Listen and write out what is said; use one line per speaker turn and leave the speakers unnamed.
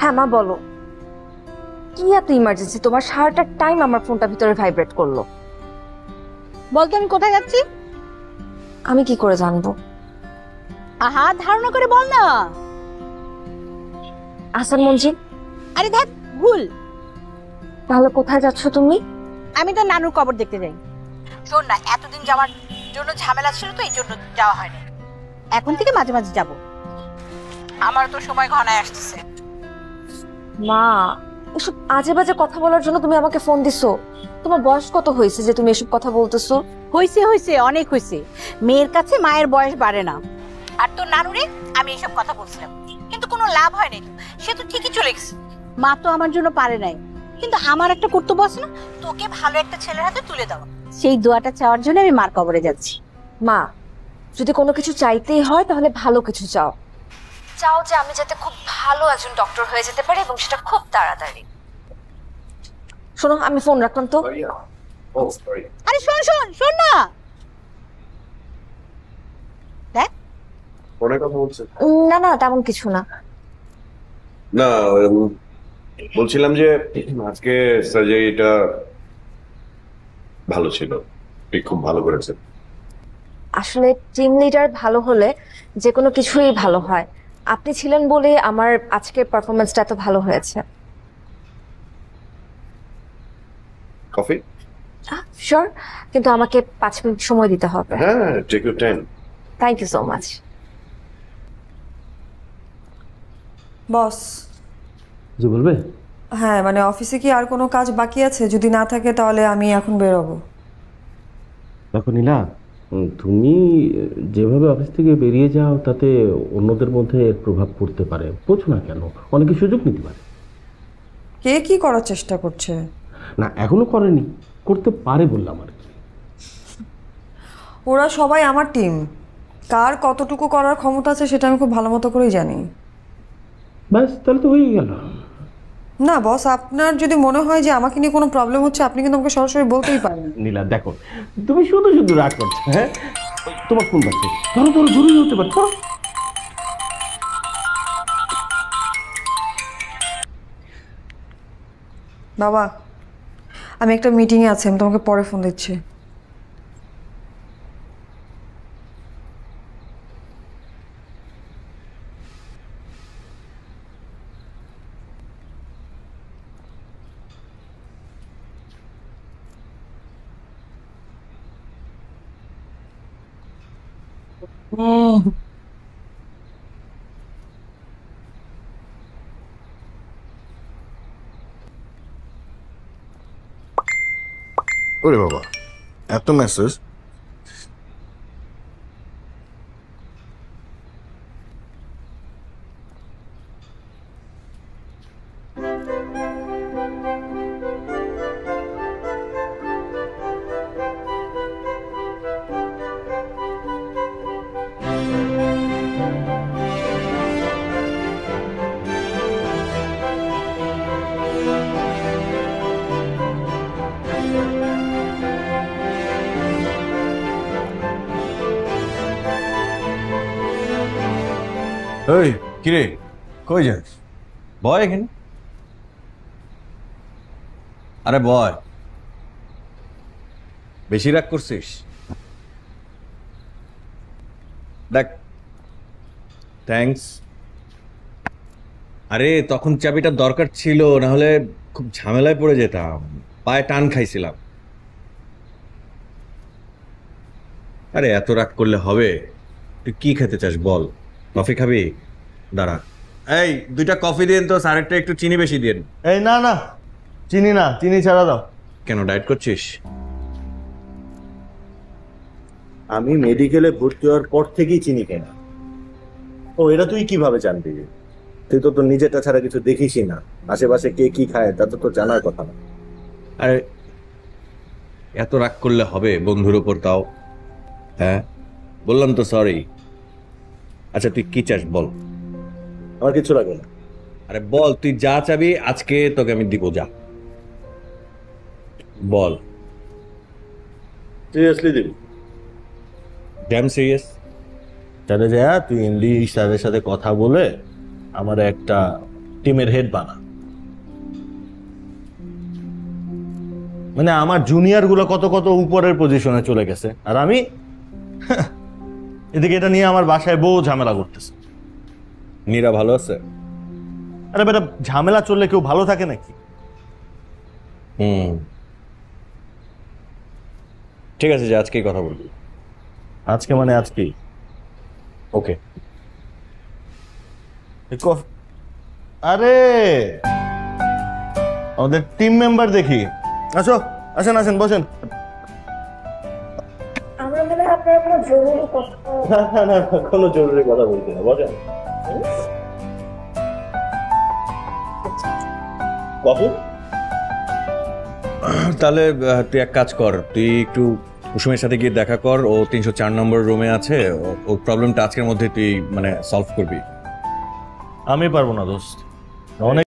হ্যাঁ মা বলো, কি এত ইমার্জেন্সি তোমার? সারাটা টাইম আমার ফোনটা ভিতরে ভাইব্রেট করলো।
বলতো আমি কোথায় যাচ্ছি?
আমি কি করে জানবো?
আহা, ধারণা করে বল না।
আসান মঞ্জিল।
আরে দেখ, ভুল।
তাহলে কোথায় যাচ্ছ তুমি?
আমি তো নানুর কবর দেখতে যাই। শোন না, এতদিন যাওয়ার জন্য ঝামেলা ছিল তো, এই জন্য যাওয়া হয়নি। এখন থেকে মাঝে মাঝে যাব। আমার তো সময় ঘনায় আসতেছে।
মা, এসব আজে বাজে কথা বলার জন্য তুমি আমাকে ফোন দিছো? তোমার বয়স কত হয়েছে যে তুমি এসব কথা বলতেছো?
হইছে হইছে, অনেক হইছে। মেয়ের কাছে মায়ের বয়স বাড়ে না। আর তোর নানুরে আমি এইসব কথা বলছিলাম, কিন্তু কোনো লাভ হয়নি। সে তো ঠিকই চলে গেছে। মা তো আমার জন্য পারে নাই, কিন্তু আমার একটা কর্তব্য আছে না, তোকে ভালো একটা ছেলের হাতে তুলে দেওয়া। সেই দোয়াটা চাওয়ার জন্য আমি মার কবরে যাচ্ছি।
মা, যদি কোনো কিছু চাইতেই হয় তাহলে ভালো কিছু চাও। চাও যে আমি যাতে খুব ভালো একজন ডক্টর হয়ে যেতে পারি, এবং সেটা খুব তাড়াতাড়ি। শোনো, আমি ফোন রাখলাম তো।
আরে শোন শোন শোন না, দেখ
ফোনে কথা বলছে।
না না, তেমন কিছু না।
না, বলছিলাম যে আজকে সার্জারিটা ভালো ছিল, আপনি খুব ভালো করেছেন।
আসলে টিম লিডার ভালো হলে যে কোনো কিছুই ভালো হয়। আপনি ছিলেন বলে আমার আজকের পারফরমেন্সটা এত ভালো হয়েছে।
কফি?
শিওর, কিন্তু আমাকে 5 মিনিট সময় দিতে হবে।
হ্যাঁ, take your time.
Thank you so much.
বস।
জি বলবে?
হ্যাঁ, মানে অফিসে কি আর কোনো কাজ বাকি আছে? যদি না থাকে তাহলে আমি এখন বেরোবো।
দেখো নীলা, তুমি যেভাবে অফিস থেকে বেরিয়ে যাও তাতে অন্যদের মধ্যে এর প্রভাব পড়তে পারে। বোঝো না কেন? অনেকে সুযোগ নিতে পারে।
কে কি করার চেষ্টা করছে?
না, এখনো করেনি, করতে পারে বললাম আর কি।
ওরা সবাই আমার টিম। কার কতটুকু করার ক্ষমতা আছে সেটা আমি খুব ভালো মতো করেই জানি।
ব্যাস, তাহলে তো হয়েই গেল।
না বস, আপনার যদি মনে হয় যে আমাকে নিয়ে কোনো প্রবলেম হচ্ছে, আপনি কিন্তু আমাকে সরাসরি বলতেই পারেন।
নীলা দেখো, তুমি শুধু শুধু রাগ করছো। হ্যাঁ, তোমার ফোন পাচ্ছে, ধরো ধরো, জরুরি হতে পারে, ধরো।
বাবা, আমি একটা মিটিংয়ে আছি, আমি তোমাকে পরে ফোন দিচ্ছি।
ওরে বাবা, এত মেসেজ!
ওই কিরে, কই যাস? বয় এখানে। আরে বয়, বেশি রাগ করছিস? দেখ, থ্যাঙ্কস। আরে তখন চাবিটা দরকার ছিল, না হলে খুব ঝামেলায় পড়ে যেতাম। পায়ে টান খাইছিলাম। আরে এত রাগ করলে হবে? তুই কি খেতে চাস বল? কফি খাবি? দাঁড়া, এই 2টা কফি দিন তো, আরেকটা একটু চিনি বেশি দিন।
এই না না, চিনি না, চিনি ছাড়া দাও।
কেন, ডায়েট করছিস?
আমি মেডিকেলে ভর্তি হওয়ার পর থেকেই চিনি কেনা। ও, এটা তুই কিভাবে জানবি? তুই তো তোর নিজেরটা ছাড়া কিছু দেখিসই না। আশেপাশে কে কি খায় তা তো তোর জানার কথা না।
আরে এত রাগ করলে হবে বন্ধুর উপর? তাও হ্যাঁ, বললাম তো সরি। আচ্ছা তুই কি চাস বল?
আমার কিছু লাগে না।
আরে বল, তুই যা চাবি আজকে তোকে আমি দিব, যা বল।
সিরিয়াসলি দিবি?
Damn serious.
তাহলে যা, তুই এমডি স্যারের সাথে কথা বলে আমার একটা টিমের হেড বানা। মানে আমার জুনিয়র গুলো কত কত উপরের পজিশনে চলে গেছে, আর আমি এদিকে এটা নিয়ে আমার বাসায় বউ ঝামেলা করতেছে।
নীরা ভালো আছে?
আরে বেটা, ঝামেলা চললে কেউ ভালো থাকে নাকি?
ঠিক আছে, যে আজকেই কথা বলবি।
আজকে মানে আজকেই?
ওকে।
আরে আমাদের টিম মেম্বার দেখি। আসো, আসেন আসেন, বসেন। না না না, কোনো জরুরি কথা বলছি না, বসেন। কফি?
তাহলে তুই এক কাজ কর, তুই একটু কুসুমের সাথে গিয়ে দেখা কর, ও 304 নম্বর রুমে আছে, ও প্রবলেমটা আজকের মধ্যে তুই মানে সলভ করবি।
আমি পারবো না দোস্ত, অনেক